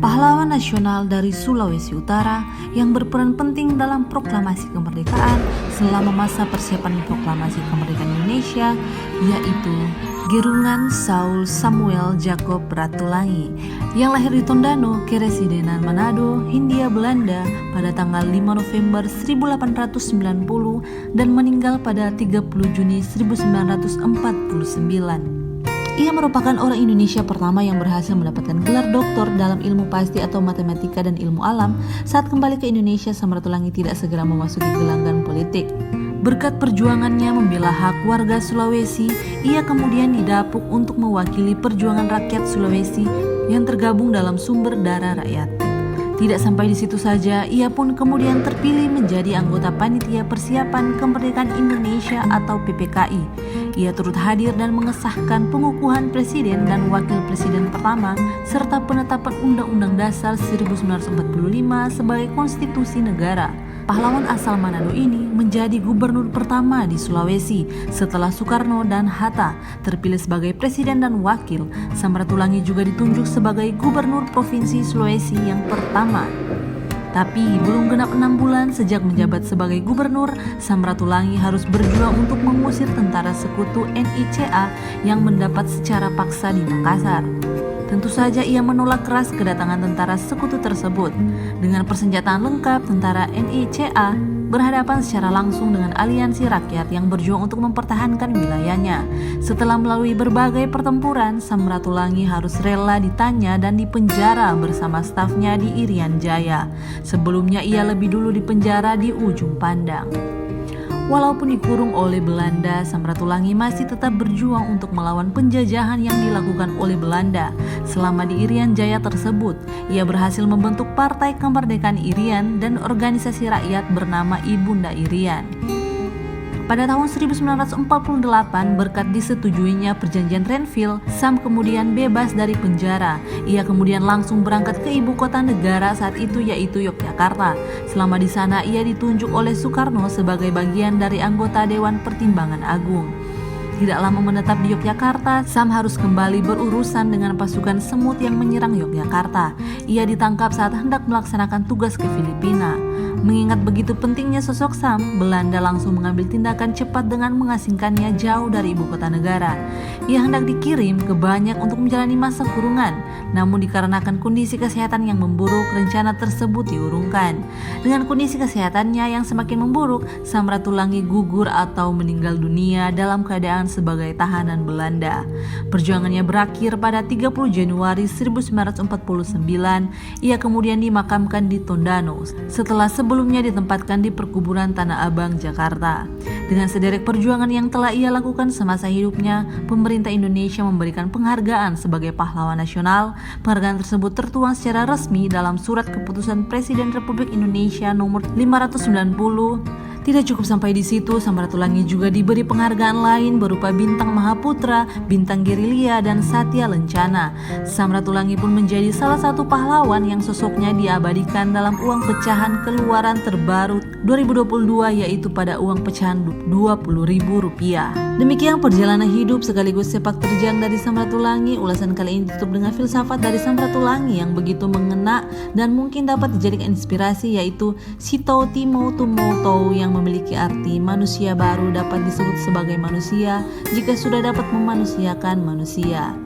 pahlawan nasional dari Sulawesi Utara yang berperan penting dalam proklamasi kemerdekaan selama masa persiapan proklamasi kemerdekaan Indonesia, yaitu Gerungan Saul Samuel Jacob Ratulangi yang lahir di Tondano, Keresidenan Manado, Hindia Belanda pada tanggal 5 November 1890 dan meninggal pada 30 Juni 1949. Ia merupakan orang Indonesia pertama yang berhasil mendapatkan gelar doktor dalam ilmu pasti atau matematika dan ilmu alam. Saat kembali ke Indonesia, Sam Ratulangi tidak segera memasuki gelanggang politik. Berkat perjuangannya membela hak warga Sulawesi, ia kemudian didapuk untuk mewakili perjuangan rakyat Sulawesi yang tergabung dalam Sumber Dara Rakyat. Tidak sampai di situ saja, ia pun kemudian terpilih menjadi anggota Panitia Persiapan Kemerdekaan Indonesia atau PPKI. Ia turut hadir dan mengesahkan pengukuhan Presiden dan Wakil Presiden pertama serta penetapan Undang-Undang Dasar 1945 sebagai konstitusi negara. Pahlawan asal Manado ini menjadi gubernur pertama di Sulawesi setelah Soekarno dan Hatta terpilih sebagai presiden dan wakil. Sam Ratulangi juga ditunjuk sebagai gubernur Provinsi Sulawesi yang pertama. Tapi belum genap 6 bulan sejak menjabat sebagai gubernur, Sam Ratulangi harus berjuang untuk mengusir tentara sekutu NICA yang mendapat secara paksa di Makassar. Tentu saja ia menolak keras kedatangan tentara sekutu tersebut. Dengan persenjataan lengkap, tentara NICA berhadapan secara langsung dengan aliansi rakyat yang berjuang untuk mempertahankan wilayahnya. Setelah melalui berbagai pertempuran, Sam Ratulangi harus rela ditanya dan dipenjara bersama stafnya di Irian Jaya. Sebelumnya ia lebih dulu dipenjara di Ujung Pandang. Walaupun dikurung oleh Belanda, Sam Ratulangi masih tetap berjuang untuk melawan penjajahan yang dilakukan oleh Belanda. Selama di Irian Jaya tersebut, ia berhasil membentuk Partai Kemerdekaan Irian dan organisasi rakyat bernama Ibunda Irian. Pada tahun 1948, berkat disetujuinya perjanjian Renville, Sam kemudian bebas dari penjara. Ia kemudian langsung berangkat ke ibu kota negara saat itu, yaitu Yogyakarta. Selama di sana, ia ditunjuk oleh Soekarno sebagai bagian dari anggota Dewan Pertimbangan Agung. Tidak lama menetap di Yogyakarta, Sam harus kembali berurusan dengan pasukan semut yang menyerang Yogyakarta. Ia ditangkap saat hendak melaksanakan tugas ke Filipina. Mengingat begitu pentingnya sosok Sam, Belanda langsung mengambil tindakan cepat dengan mengasingkannya jauh dari ibu kota negara. Ia hendak dikirim ke Banyak untuk menjalani masa kurungan, namun dikarenakan kondisi kesehatan yang memburuk, rencana tersebut diurungkan. Dengan kondisi kesehatannya yang semakin memburuk, Sam Ratulangi gugur atau meninggal dunia dalam keadaan sebagai tahanan Belanda. Perjuangannya berakhir pada 30 Januari 1949. Ia kemudian dimakamkan di Tondano setelah sebelumnya ditempatkan di perkuburan Tanah Abang, Jakarta. Dengan sederet perjuangan yang telah ia lakukan semasa hidupnya, pemerintah Indonesia memberikan penghargaan sebagai pahlawan nasional. Penghargaan tersebut tertuang secara resmi dalam Surat Keputusan Presiden Republik Indonesia nomor 590. Tidak cukup sampai di situ, Sam Ratulangi juga diberi penghargaan lain berupa Bintang Mahaputra, Bintang Gerilya, dan Satya Lencana. Sam Ratulangi pun menjadi salah satu pahlawan yang sosoknya diabadikan dalam uang pecahan keluaran terbaru 2022, yaitu pada uang pecahan Rp20.000. Demikian perjalanan hidup sekaligus sepak terjang dari Sam Ratulangi. Ulasan kali ini ditutup dengan filsafat dari Sam Ratulangi yang begitu mengena dan mungkin dapat dijadikan inspirasi, yaitu Sito Timo Tumoto, yang memiliki arti manusia baru dapat disebut sebagai manusia jika sudah dapat memanusiakan manusia.